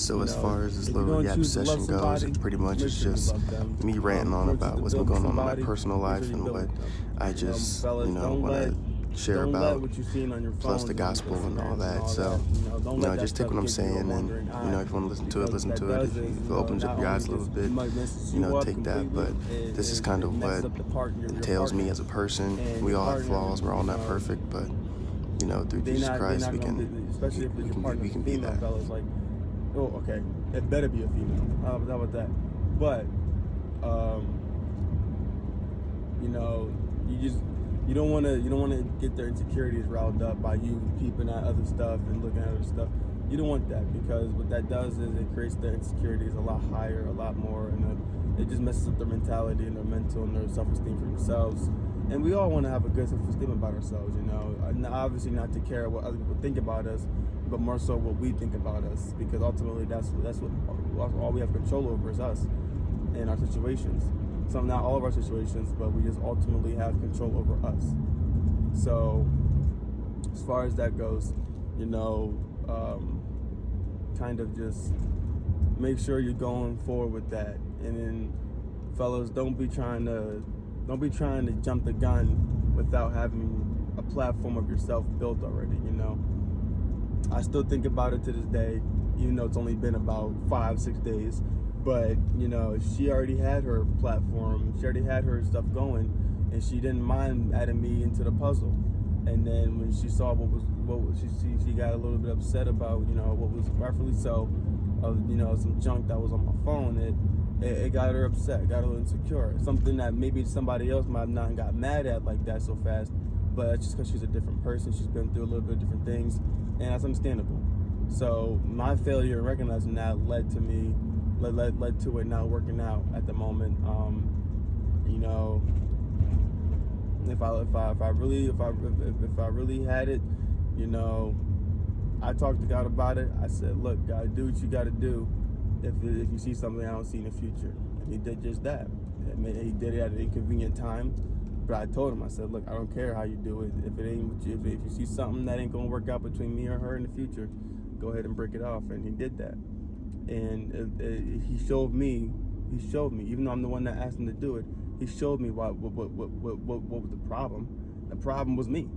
So You as know, far as this if you're little gonna yap choose to love session goes, somebody, it pretty much make is sure you just love them. me ranting on If you're gonna about choose what's to been build with going on in my somebody, personal make sure life you and build what with them. I just, Fellas, want to share don't let about, what you're seeing on your plus the phones and gospel and all Instagrams and that. all So, that. Don't let that just take stuff what I'm give you a saying wandering and, eye. if you want to listen to it, Because listen what that to it. does If, is, if it opens up not your only eyes a little just bit, messes you up take that. completely, But this is kind it of messes what up your entails partner. me as a person. And We your all have partner, flaws. We're all not perfect, but, through Jesus they're Christ, not we gonna can, be, especially if we your can be, we partner's a can be female, that. fellas. Like, oh, okay, it better be a female. How about that? But, you don't want to get their insecurities riled up by you peeping at other stuff and looking at other stuff. You don't want that, because what that does is it creates their insecurities a lot higher, a lot more, and it just messes up their mentality and their mental and their self-esteem for themselves. And we all want to have a good self-esteem about ourselves, and obviously not to care what other people think about us, but more so what we think about us, because ultimately that's what all we have control over is us and our situations. So not all of our situations, but we just ultimately have control over us. So as far as that goes, kind of just make sure you're going forward with that. And then, fellas, don't be trying to jump the gun without having a platform of yourself built already. I still think about it to this day, even though it's only been about 5-6 days. But she already had her platform, she already had her stuff going, and she didn't mind adding me into the puzzle. And then when she saw she got a little bit upset about what was rightfully so of some junk that was on my phone. It got her upset, got her a little insecure. Something that maybe somebody else might have not got mad at like that so fast, but that's just because she's a different person. She's been through a little bit of different things, and that's understandable. So my failure in recognizing that led to it not working out at the moment. If I really had it, I talked to God about it. I said, look, God, do what you got to do if you see something I don't see in the future. And he did just that. He did it at an inconvenient time, but I told him, I said, look, I don't care how you do it. If you see something that ain't gonna work out between me or her in the future, go ahead and break it off. And he did that. And he showed me, even though I'm the one that asked him to do it, he showed me what was the problem. The problem was me.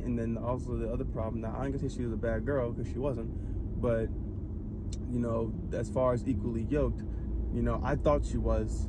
And then also the other problem. Now, I ain't gonna say she was a bad girl, because she wasn't. But, as far as equally yoked, I thought she was.